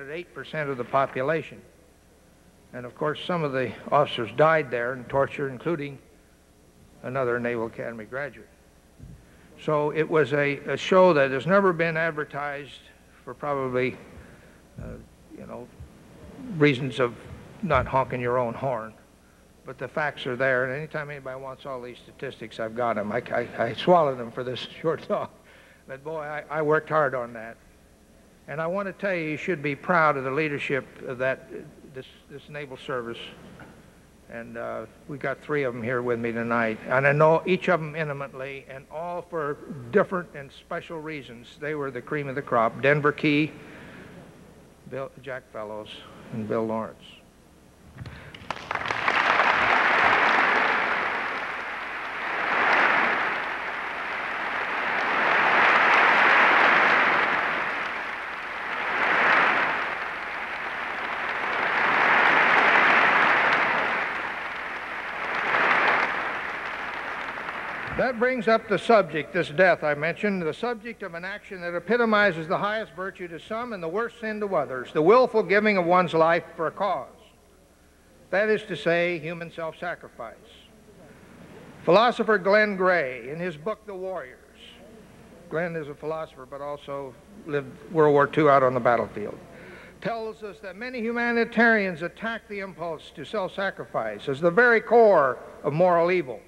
represented 8% of the population. And of course, some of the officers died there in torture, including another Naval Academy graduate. So it was a show that has never been advertised for probably, you know, reasons of not honking your own horn. But the facts are there, and anytime anybody wants all these statistics, I've got them. I swallowed them for this short talk. But boy, I worked hard on that. And I want to tell you, you should be proud of the leadership of this naval service. And we got 3 of them here with me tonight. And I know each of them intimately, and all for different and special reasons. They were the cream of the crop. Denver Key, Jack Fellows, and Bill Lawrence. That brings up the subject, this death I mentioned, the subject of an action that epitomizes the highest virtue to some and the worst sin to others, the willful giving of one's life for a cause. That is to say, human self-sacrifice. Philosopher Glenn Gray, in his book, The Warriors, Glenn is a philosopher but also lived World War II out on the battlefield, tells us that many humanitarians attack the impulse to self-sacrifice as the very core of moral evil.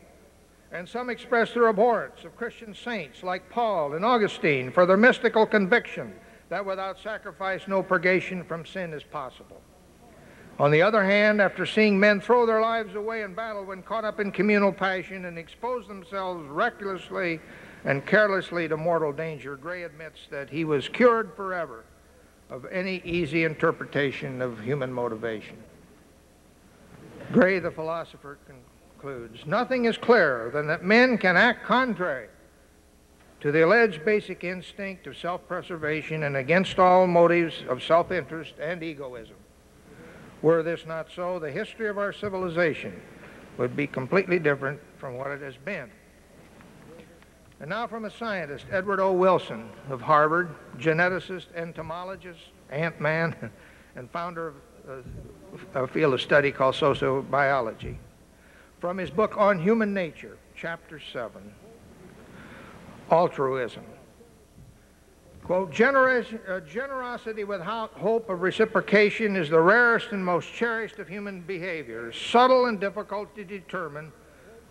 And some express their abhorrence of Christian saints like Paul and Augustine for their mystical conviction that without sacrifice no purgation from sin is possible. On the other hand, after seeing men throw their lives away in battle when caught up in communal passion and expose themselves recklessly and carelessly to mortal danger, Gray admits that he was cured forever of any easy interpretation of human motivation. Gray, the philosopher, concludes, nothing is clearer than that men can act contrary to the alleged basic instinct of self-preservation and against all motives of self-interest and egoism. Were this not so, the history of our civilization would be completely different from what it has been. And now from a scientist, Edward O. Wilson of Harvard, geneticist, entomologist, ant-man, and founder of a field of study called sociobiology. From his book On Human Nature, Chapter 7, Altruism. Quote, generosity without hope of reciprocation is the rarest and most cherished of human behaviors, subtle and difficult to determine,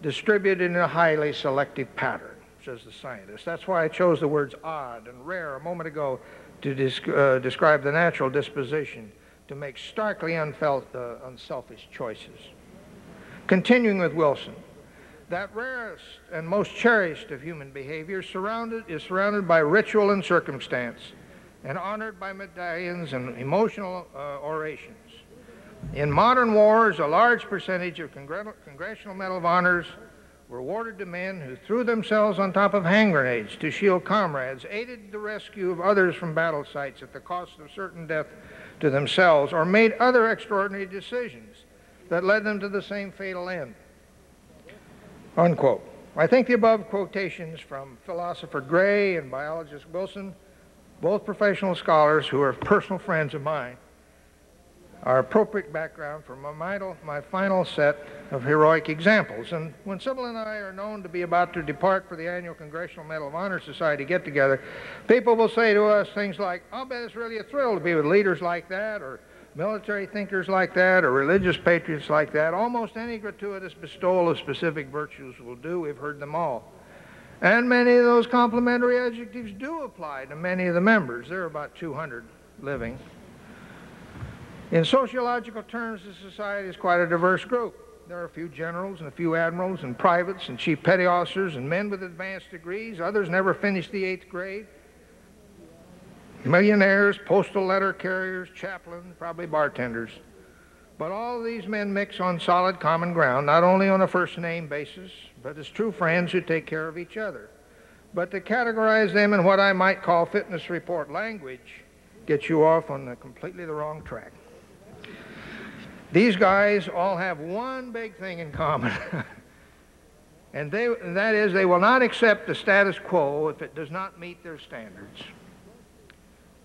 distributed in a highly selective pattern, says the scientist. That's why I chose the words odd and rare a moment ago to describe the natural disposition to make starkly unselfish choices. Continuing with Wilson, that rarest and most cherished of human behaviors is surrounded by ritual and circumstance and honored by medallions and emotional orations. In modern wars, a large percentage of Congressional Medal of Honors were awarded to men who threw themselves on top of hand grenades to shield comrades, aided the rescue of others from battle sites at the cost of certain death to themselves, or made other extraordinary decisions that led them to the same fatal end. Unquote. I think the above quotations from philosopher Gray and biologist Wilson, both professional scholars who are personal friends of mine, are appropriate background for my final set of heroic examples. And when Sybil and I are known to be about to depart for the annual Congressional Medal of Honor Society get-together, people will say to us things like, I'll bet it's really a thrill to be with leaders like that, or military thinkers like that, or religious patriots like that. Almost any gratuitous bestowal of specific virtues will do. We've heard them all. And many of those complimentary adjectives do apply to many of the members. There are about 200 living. In sociological terms, the society is quite a diverse group. There are a few generals and a few admirals and privates and chief petty officers and men with advanced degrees. Others never finished the 8th grade. Millionaires, postal letter carriers, chaplains, probably bartenders. But all of these men mix on solid common ground, not only on a first-name basis, but as true friends who take care of each other. But to categorize them in what I might call fitness report language gets you off on completely the wrong track. These guys all have one big thing in common, and that is they will not accept the status quo if it does not meet their standards.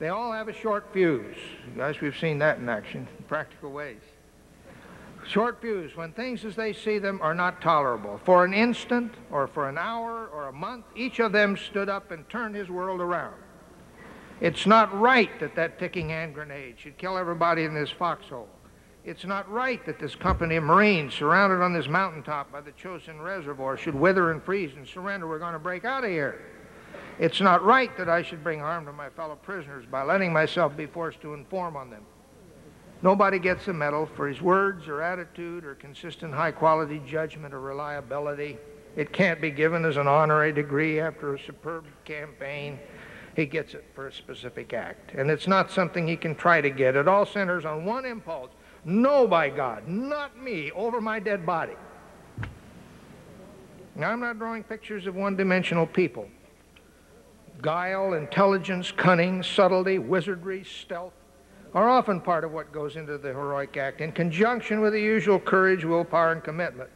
They all have a short fuse. Guys, we've seen that in action, in practical ways. Short fuse, when things as they see them are not tolerable. For an instant, or for an hour, or a month, each of them stood up and turned his world around. It's not right that that ticking hand grenade should kill everybody in this foxhole. It's not right that this company of Marines surrounded on this mountaintop by the Chosin Reservoir should wither and freeze and surrender. We're going to break out of here. It's not right that I should bring harm to my fellow prisoners by letting myself be forced to inform on them. Nobody gets a medal for his words or attitude or consistent high-quality judgment or reliability. It can't be given as an honorary degree after a superb campaign. He gets it for a specific act. And it's not something he can try to get. It all centers on one impulse. No, by God, not me, over my dead body. Now, I'm not drawing pictures of one-dimensional people. Guile, intelligence, cunning, subtlety, wizardry, stealth are often part of what goes into the heroic act, in conjunction with the usual courage, willpower, and commitment.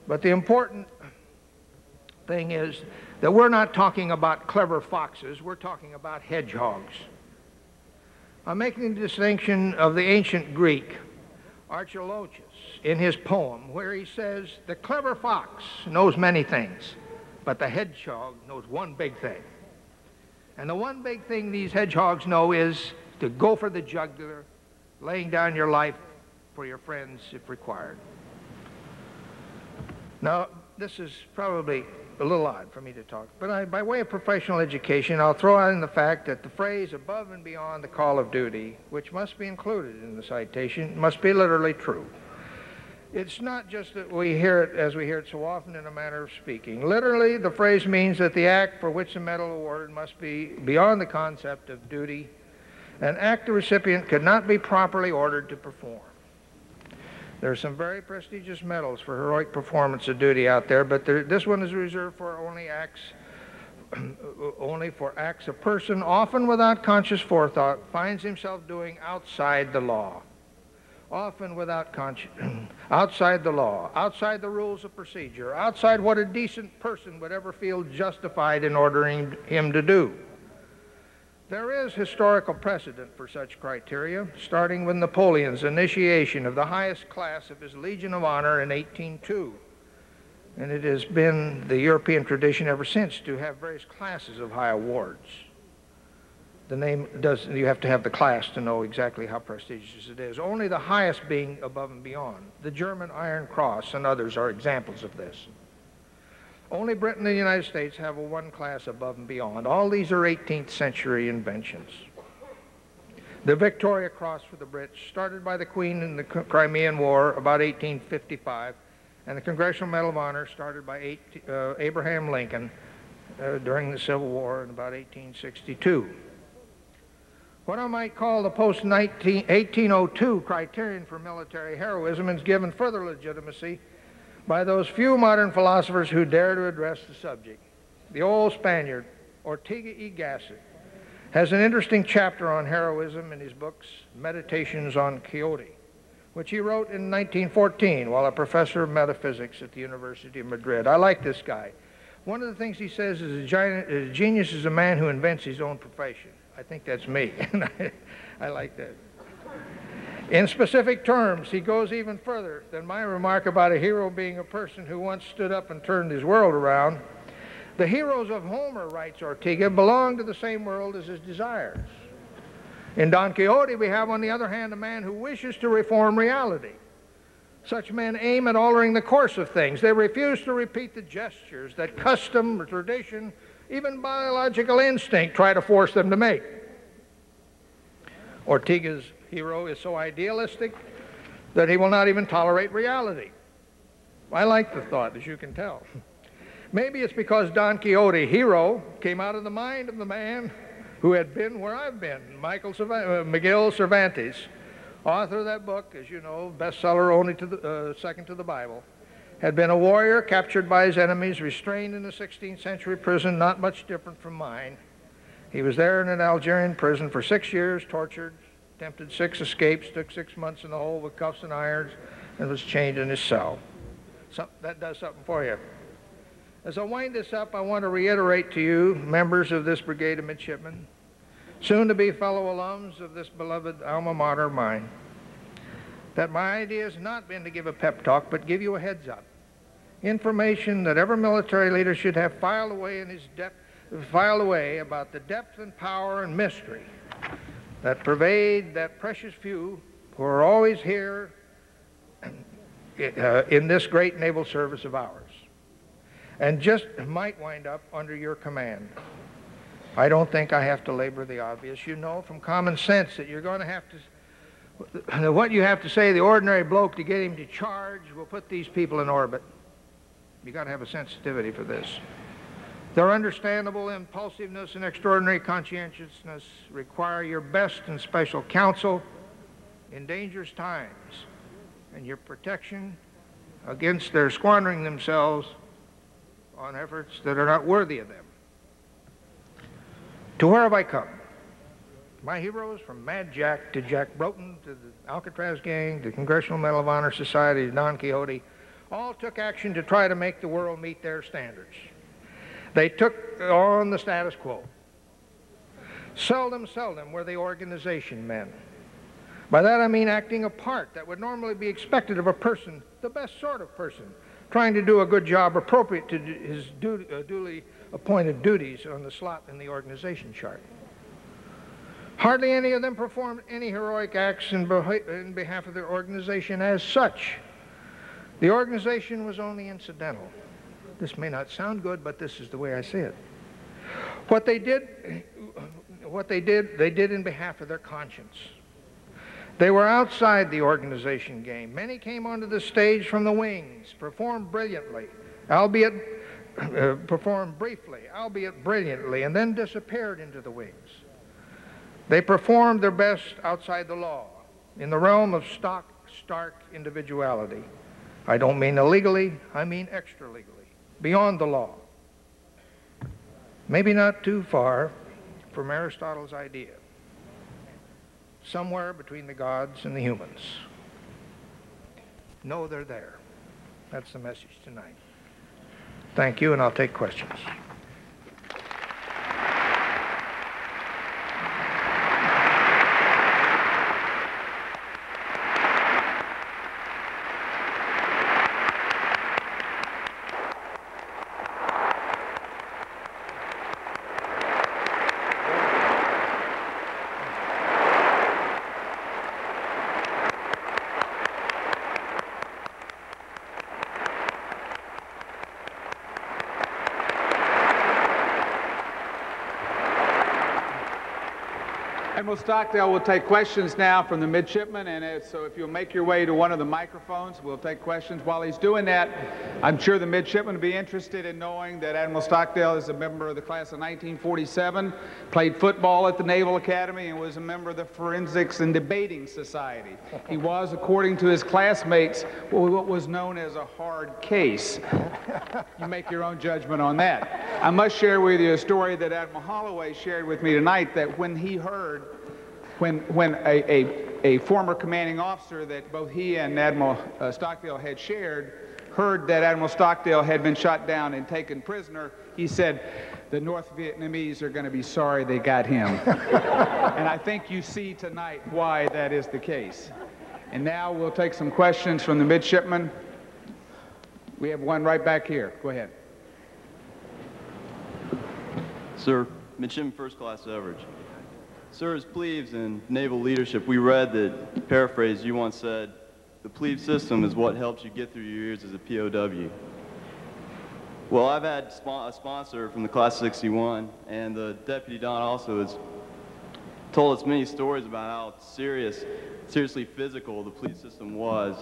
But the important thing is that we're not talking about clever foxes, we're talking about hedgehogs. I'm making the distinction of the ancient Greek, Archilochus, in his poem, where he says, the clever fox knows many things, but the hedgehog knows one big thing. And the one big thing these hedgehogs know is to go for the jugular, laying down your life for your friends if required. Now, this is probably a little odd for me to talk, but by way of professional education, I'll throw in the fact that the phrase above and beyond the call of duty, which must be included in the citation, must be literally true. It's not just that we hear it as we hear it so often in a manner of speaking. Literally, the phrase means that the act for which the medal awarded must be beyond the concept of duty, an act the recipient could not be properly ordered to perform. There are some very prestigious medals for heroic performance of duty out there, but this one is reserved for only for acts a person, often without conscious forethought, finds himself doing outside the law. Often without outside the law, outside the rules of procedure, outside what a decent person would ever feel justified in ordering him to do. There is historical precedent for such criteria, starting with Napoleon's initiation of the highest class of his Legion of Honor in 1802. And it has been the European tradition ever since to have various classes of high awards. The name does, you have to have the class to know exactly how prestigious it is, only the highest being above and beyond. The German Iron Cross and others are examples of this. Only Britain and the United States have a one class above and beyond. All these are 18th century inventions. The Victoria Cross for the Brits, started by the Queen in the Crimean War about 1855, and the Congressional Medal of Honor started by Abraham Lincoln during the Civil War in about 1862. What I might call the post-1802 criterion for military heroism is given further legitimacy by those few modern philosophers who dare to address the subject. The old Spaniard, Ortega y Gasset, has an interesting chapter on heroism in his books, Meditations on Quixote, which he wrote in 1914 while a professor of metaphysics at the University of Madrid. I like this guy. One of the things he says is a genius is a man who invents his own profession. I think that's me, and I like that. In specific terms, he goes even further than my remark about a hero being a person who once stood up and turned his world around. The heroes of Homer, writes Ortega, belong to the same world as his desires. In Don Quixote, we have, on the other hand, a man who wishes to reform reality. Such men aim at altering the course of things. They refuse to repeat the gestures that custom or tradition, even biological instinct, try to force them to make. Ortega's hero is so idealistic that he will not even tolerate reality. I like the thought, as you can tell. Maybe it's because Don Quixote, hero, came out of the mind of the man who had been where I've been, Miguel Cervantes, author of that book, as you know, bestseller only to the, second to the Bible, had been a warrior captured by his enemies, restrained in a 16th century prison not much different from mine. He was there in an Algerian prison for 6 years, tortured, attempted 6 escapes, took 6 months in the hole with cuffs and irons, and was chained in his cell. So that does something for you. As I wind this up, I want to reiterate to you, members of this Brigade of Midshipmen, soon to be fellow alums of this beloved alma mater of mine, that my idea has not been to give a pep talk, but give you a heads up. Information that every military leader should have filed away about the depth and power and mystery that pervade that precious few who are always here in this great naval service of ours, and just might wind up under your command. I don't think I have to labor the obvious. You know from common sense that you're going to have to, what you have to say, the ordinary bloke, to get him to charge will put these people in orbit. You got to have a sensitivity for this. Their understandable impulsiveness and extraordinary conscientiousness require your best and special counsel in dangerous times, and your protection against their squandering themselves on efforts that are not worthy of them. To where have I come? My heroes, from Mad Jack to Jack Broughton to the Alcatraz Gang to Congressional Medal of Honor Society to Don Quixote, all took action to try to make the world meet their standards. They took on the status quo. Seldom were they organization men. By that I mean acting a part that would normally be expected of a person, the best sort of person, trying to do a good job appropriate to his duly appointed duties on the slot in the organization chart. Hardly any of them performed any heroic acts in behalf of their organization as such. The organization was only incidental. This may not sound good, but this is the way I see it. What they did in behalf of their conscience. They were outside the organization game. Many came onto the stage from the wings, performed brilliantly, performed briefly, albeit brilliantly, and then disappeared into the wings. They performed their best outside the law, in the realm of stark individuality. I don't mean illegally, I mean extra-legally, beyond the law. Maybe not too far from Aristotle's idea. Somewhere between the gods and the humans. No, they're there. That's the message tonight. Thank you, and I'll take questions. Admiral Stockdale will take questions now from the midshipmen, and so if you'll make your way to one of the microphones, we'll take questions. While he's doing that, I'm sure the midshipmen will be interested in knowing that Admiral Stockdale is a member of the class of 1947, played football at the Naval Academy, and was a member of the Forensics and Debating Society. He was, according to his classmates, what was known as a hard case. You make your own judgment on that. I must share with you a story that Admiral Holloway shared with me tonight, that when he heard, when a former commanding officer that both he and Admiral Stockdale had shared, heard that Admiral Stockdale had been shot down and taken prisoner, he said, the North Vietnamese are going to be sorry they got him. And I think you see tonight why that is the case. And now we'll take some questions from the midshipmen. We have one right back here. Go ahead. Sir, Midshipman First Class Average. Sir, as plebes in naval leadership, we read that, paraphrase, you once said, the plebe system is what helps you get through your years as a POW. Well, I've had a sponsor from the class 61, and the Deputy Don also has told us many stories about how seriously physical the plebe system was.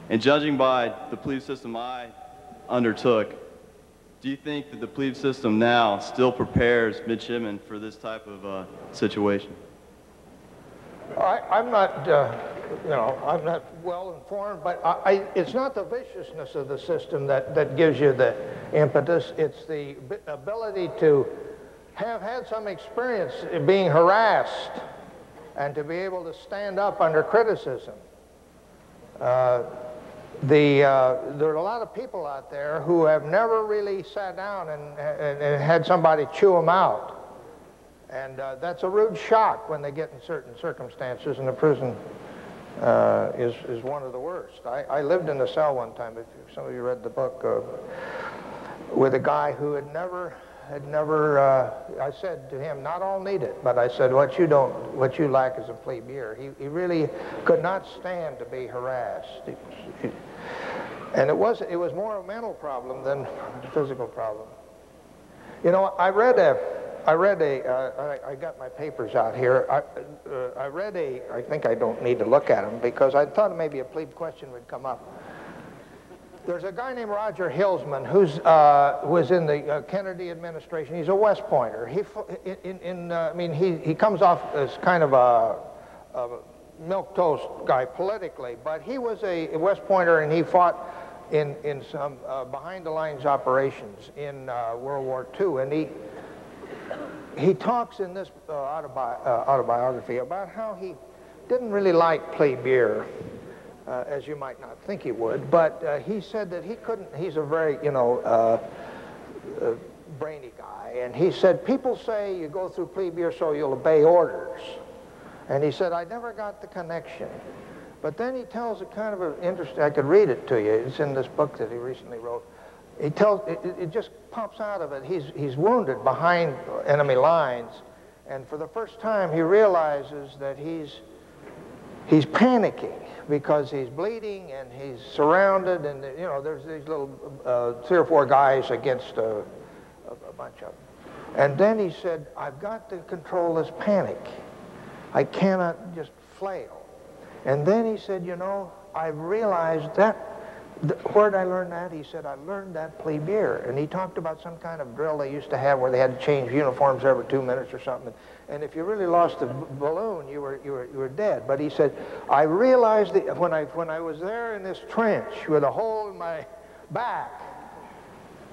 And judging by the plebe system I undertook, do you think that the plebe system now still prepares midshipmen for this type of situation? I'm not, I'm not well informed, but it's not the viciousness of the system that gives you the impetus. It's the ability to have had some experience in being harassed and to be able to stand up under criticism. There are a lot of people out there who have never really sat down and had somebody chew them out. And that's a rude shock when they get in certain circumstances, and the prison is one of the worst. I lived in a cell one time, if some of you read the book, with a guy who had never, I said to him, not all need it, but I said, what you lack is a plebe year. He really could not stand to be harassed. And it was more a mental problem than a physical problem. You know, I got my papers out here. I think I don't need to look at them because I thought maybe a plebe question would come up. There's a guy named Roger Hillsman who was in the Kennedy administration. He's a West Pointer. He comes off as kind of a milquetoast guy politically, but he was a West Pointer, and he fought in some behind-the-lines operations in World War II, and he talks in this autobiography about how he didn't really like plebe year, as you might not think he would, but he said that he couldn't. He's a very, brainy guy, and he said, people say you go through plebe year so you'll obey orders, and he said, I never got the connection. But then he tells a kind of an interesting, I could read it to you, it's in this book that he recently wrote. He tells, it just pops out of it. He's wounded behind enemy lines, and for the first time he realizes that he's panicking because he's bleeding and he's surrounded, and there's these little 3 or 4 guys against a bunch of them. And then he said, I've got to control this panic. I cannot just flail. And then he said, I realized that, where'd I learn that? He said, I learned that plebe year. And he talked about some kind of drill they used to have where they had to change uniforms every 2 minutes or something. And if you really lost the balloon, you were dead. But he said, I realized that when I was there in this trench with a hole in my back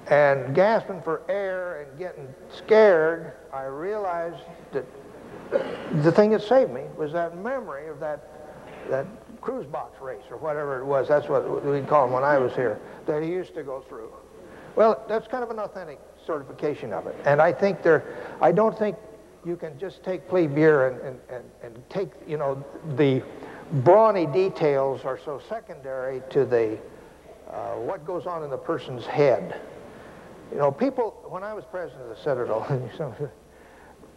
and gasping for air and getting scared, I realized that the thing that saved me was that memory of that cruise box race or whatever it was. That's what we'd call them when I was here, that he used to go through. Well, that's kind of an authentic certification of it. And I don't think you can just take plebe year and take, the brawny details are so secondary to the what goes on in the person's head. People, when I was president of the Citadel,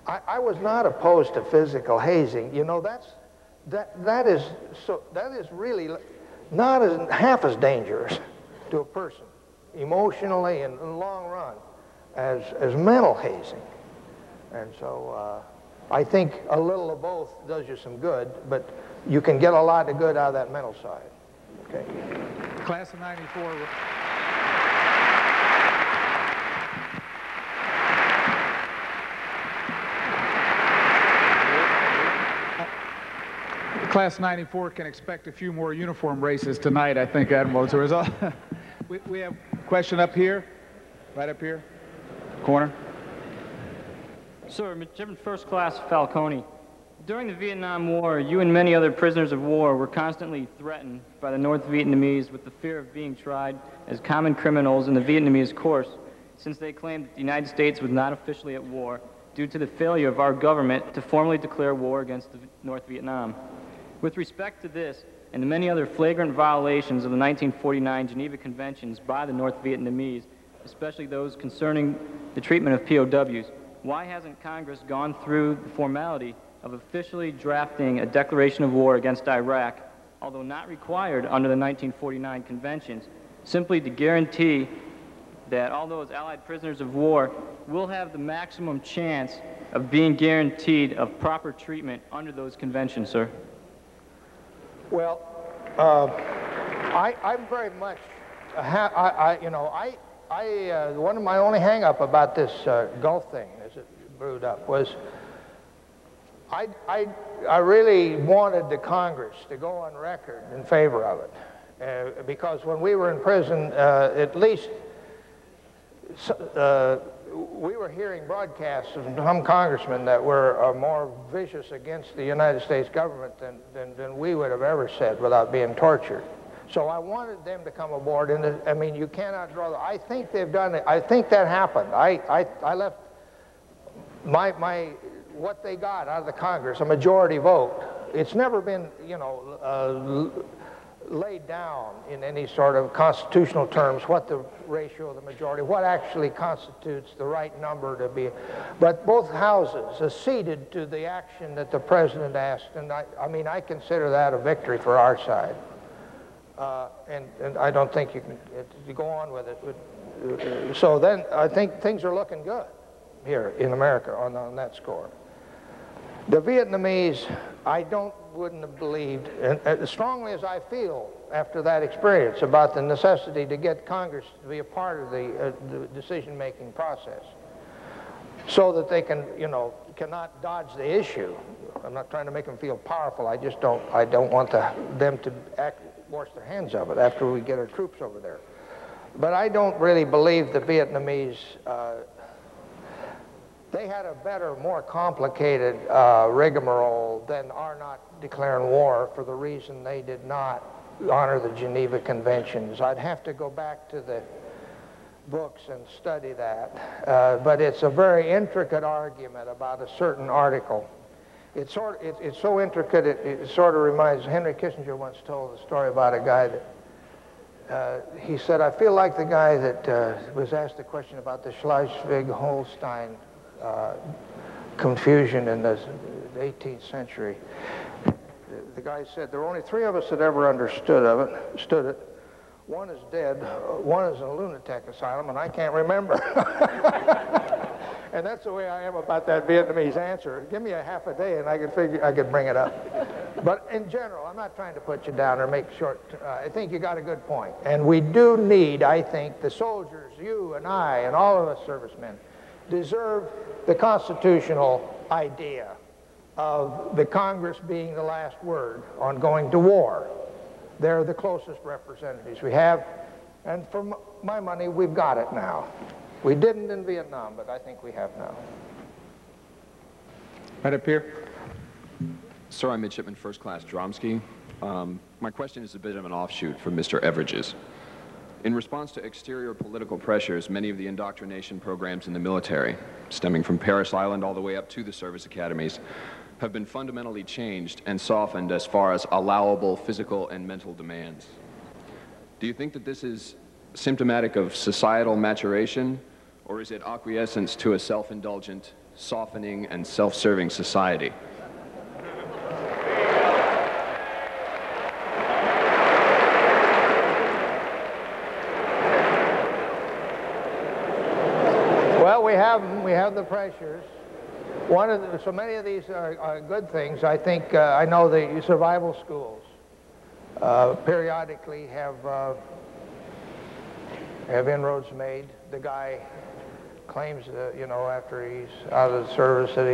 I was not opposed to physical hazing. That is really not half as dangerous to a person emotionally and in the long run as mental hazing. And so I think a little of both does you some good, but you can get a lot of good out of that mental side. Okay. Class of 94. Class 94 can expect a few more uniform races tonight, I think, Admiral. As a result, we have a question up here, right up here, corner. Sir, Midshipman First Class Falcone, during the Vietnam War, you and many other prisoners of war were constantly threatened by the North Vietnamese with the fear of being tried as common criminals in the Vietnamese courts, since they claimed that the United States was not officially at war due to the failure of our government to formally declare war against North Vietnam. With respect to this and the many other flagrant violations of the 1949 Geneva Conventions by the North Vietnamese, especially those concerning the treatment of POWs, why hasn't Congress gone through the formality of officially drafting a declaration of war against Iraq, although not required under the 1949 conventions, simply to guarantee that all those Allied prisoners of war will have the maximum chance of being guaranteed of proper treatment under those conventions, sir? Well, I'm very much, one of my only hang-up about this Gulf thing, as it brewed up, was I really wanted the Congress to go on record in favor of it, because when we were in prison, at least we were hearing broadcasts of some congressmen that were more vicious against the United States government than we would have ever said without being tortured. So I wanted them to come aboard, and I mean, you cannot draw. I think they've done it. I think that happened. I left my what they got out of the Congress, a majority vote. It's never been, you know, laid down in any sort of constitutional terms what the ratio of the majority, what actually constitutes the right number to be. But both houses acceded to the action that the president asked, and I mean, I consider that a victory for our side. And I don't think you can go on with it. So then I think things are looking good here in America on that score. The Vietnamese, I wouldn't have believed, and as strongly as I feel after that experience about the necessity to get Congress to be a part of the decision-making process so that they can, you know, cannot dodge the issue. I'm not trying to make them feel powerful. I don't want them to wash their hands of it after we get our troops over there. But I don't really believe the Vietnamese, they had a better, more complicated rigmarole than our not declaring war for the reason they did not honor the Geneva Conventions. I'd have to go back to the books and study that. But it's a very intricate argument about a certain article. It's so intricate, it sort of reminds, Henry Kissinger once told a story about a guy that, he said, I feel like the guy that was asked a question about the Schleswig-Holstein confusion in the 18th century. The guy said, there were only 3 of us that ever understood it. One is dead, one is in a lunatic asylum, and I can't remember. And that's the way I am about that Vietnamese answer. Give me a half a day and I could bring it up. But in general, I'm not trying to put you down or make short, I think you got a good point. And we do need, I think, the soldiers, you and I and all of us servicemen, deserve the constitutional idea of the Congress being the last word on going to war. They're the closest representatives we have, and for my money, we've got it now. We didn't in Vietnam, but I think we have now. Right up here. Sir, I'm Midshipman First Class Dromsky. My question is a bit of an offshoot from Mr. Everidge's. In response to exterior political pressures, many of the indoctrination programs in the military, stemming from Parris Island all the way up to the service academies, have been fundamentally changed and softened as far as allowable physical and mental demands. Do you think that this is symptomatic of societal maturation, or is it acquiescence to a self-indulgent, softening, and self-serving society? Well, we have them. We have the pressures. So many of these are good things. I think, I know the survival schools periodically have inroads made. The guy claims, you know, after he's out of the service that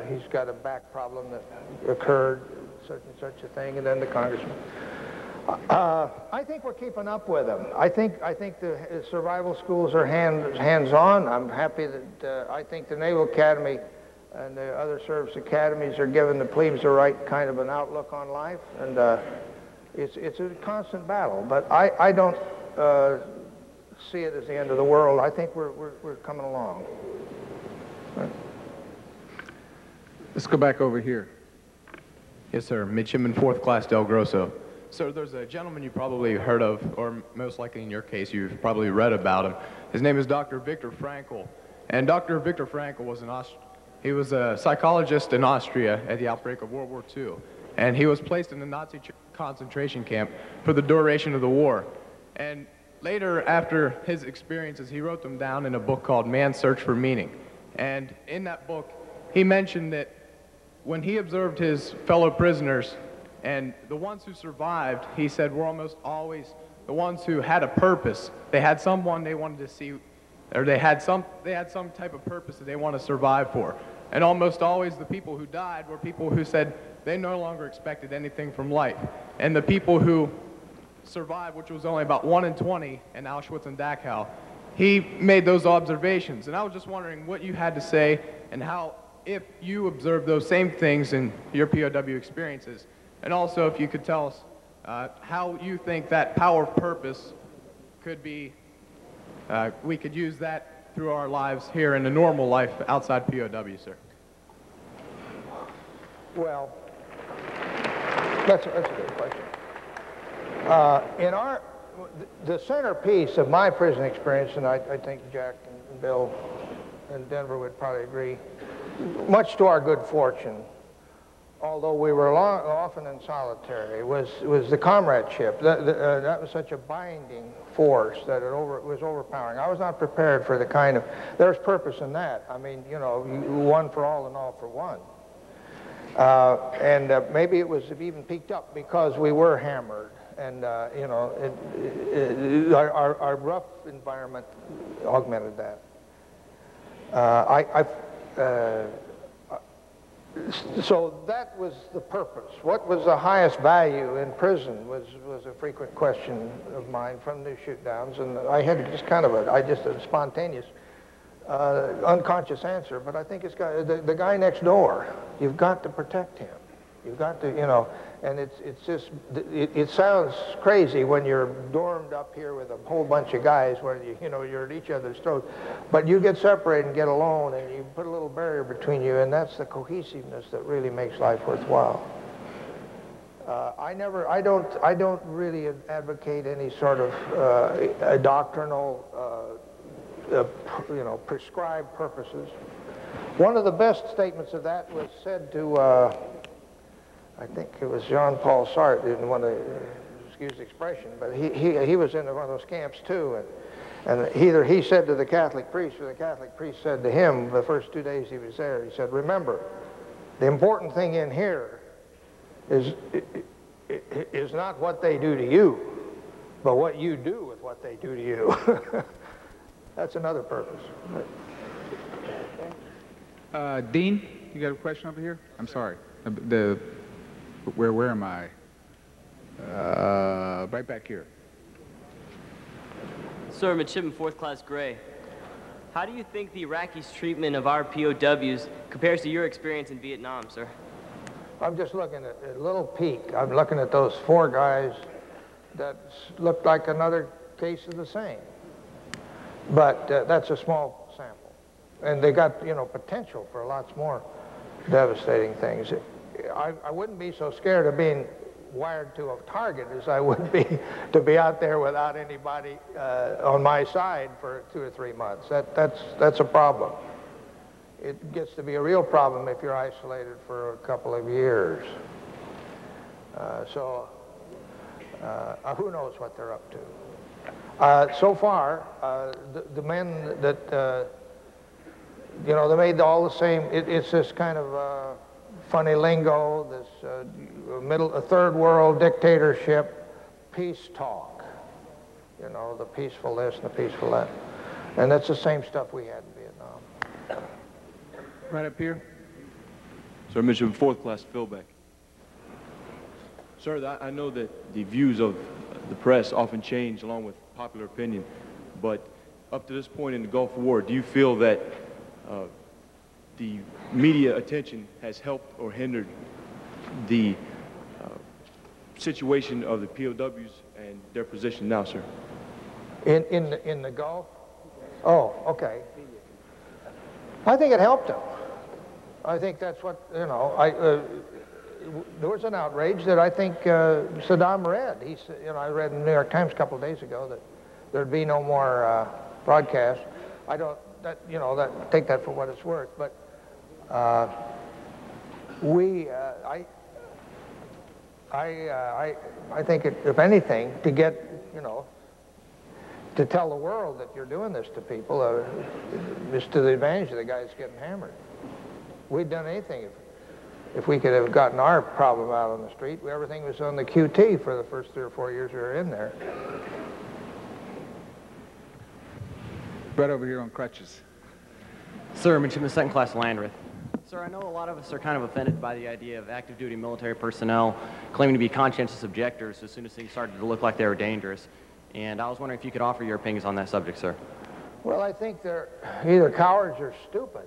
he's got a back problem that occurred, such and such a thing, and then the congressman. I think we're keeping up with them. I think the survival schools are hands-on. I'm happy that I think the Naval Academy and the other service academies are giving the plebes the right kind of an outlook on life, and it's a constant battle. But I don't see it as the end of the world. I think we're coming along. Right. Let's go back over here. Yes, sir. Midshipman 4th Class Del Grosso. So there's a gentleman you probably heard of, or most likely in your case you've probably read about him. His name is Dr. Viktor Frankl. And Dr. Viktor Frankl was he was a psychologist in Austria at the outbreak of World War II. And he was placed in the Nazi concentration camp for the duration of the war. And later, after his experiences, he wrote them down in a book called Man's Search for Meaning. And in that book, he mentioned that when he observed his fellow prisoners, and the ones who survived, he said, were almost always the ones who had a purpose. They had someone they wanted to see, or they had some type of purpose that they want to survive for. And almost always the people who died were people who said they no longer expected anything from life. And the people who survived, which was only about 1 in 20 in Auschwitz and Dachau, he made those observations. And I was just wondering what you had to say and how, if you observed those same things in your POW experiences, and also if you could tell us how you think that power of purpose could be, we could use that through our lives here in a normal life outside POW, sir. Well, that's a good question. The centerpiece of my prison experience, and I think Jack and Bill and Denver would probably agree, much to our good fortune, although we were often in solitary, was the comradeship. That was such a binding force that it was overpowering. I was not prepared for the kind of, there's purpose in that. I mean, you know, one for all and all for one. Maybe it was even peaked up because we were hammered. And, you know, our rough environment augmented that. So that was the purpose. What was the highest value in prison was a frequent question of mine from the shoot-downs, and I had just kind of a spontaneous, unconscious answer, but I think it's got, the guy next door, you've got to protect him. You've got to, you know, and it sounds crazy when you're dormed up here with a whole bunch of guys where, you know, you're at each other's throats, but you get separated and get alone and you put a little barrier between you, and that's the cohesiveness that really makes life worthwhile. I don't really advocate any sort of doctrinal, you know, prescribed purposes. One of the best statements of that was said to, I think it was Jean-Paul Sartre, didn't want to excuse the expression, but he was in one of those camps too, and either he said to the Catholic priest or the Catholic priest said to him the first 2 days he was there, he said, remember, the important thing in here is not what they do to you, but what you do with what they do to you. That's another purpose. Dean, you got a question over here? I'm sorry. Where am I? Right back here. Sir, Midshipman 4th Class Gray, how do you think the Iraqis' treatment of our POWs compares to your experience in Vietnam, sir? I'm just looking at a little peek. I'm looking at those 4 guys that looked like another case of the same. But that's a small sample. And they got, you know, potential for lots more devastating things. I wouldn't be so scared of being wired to a target as I would be to be out there without anybody on my side for 2 or 3 months. That's a problem. It gets to be a real problem if you're isolated for a couple of years. Who knows what they're up to? So far, the men that, you know, they made all the same, it's this kind of funny lingo, this a third world dictatorship, peace talk. You know, the peaceful this and the peaceful that. And that's the same stuff we had in Vietnam. Right up here. Sir, Midshipman 4th Class Philbeck. Sir, I know that the views of the press often change along with popular opinion, but up to this point in the Gulf War, do you feel that the media attention has helped or hindered the situation of the POWs and their position now, sir? In the Gulf? Oh, okay. I think it helped them. I think that's what, you know, there was an outrage that I think Saddam read. You know, I read in the New York Times a couple of days ago that there'd be no more broadcasts. I don't, you know, take that for what it's worth, but I think if anything, to get, you know, to tell the world that you're doing this to people is to the advantage of the guys getting hammered. We'd done anything if we could have gotten our problem out on the street. Everything was on the QT for the first 3 or 4 years we were in there. Right over here on crutches. Sir, Midshipman 2nd Class Landreth. Sir, I know a lot of us are kind of offended by the idea of active duty military personnel claiming to be conscientious objectors as soon as things started to look like they were dangerous. And I was wondering if you could offer your opinions on that subject, sir. Well, I think they're either cowards or stupid.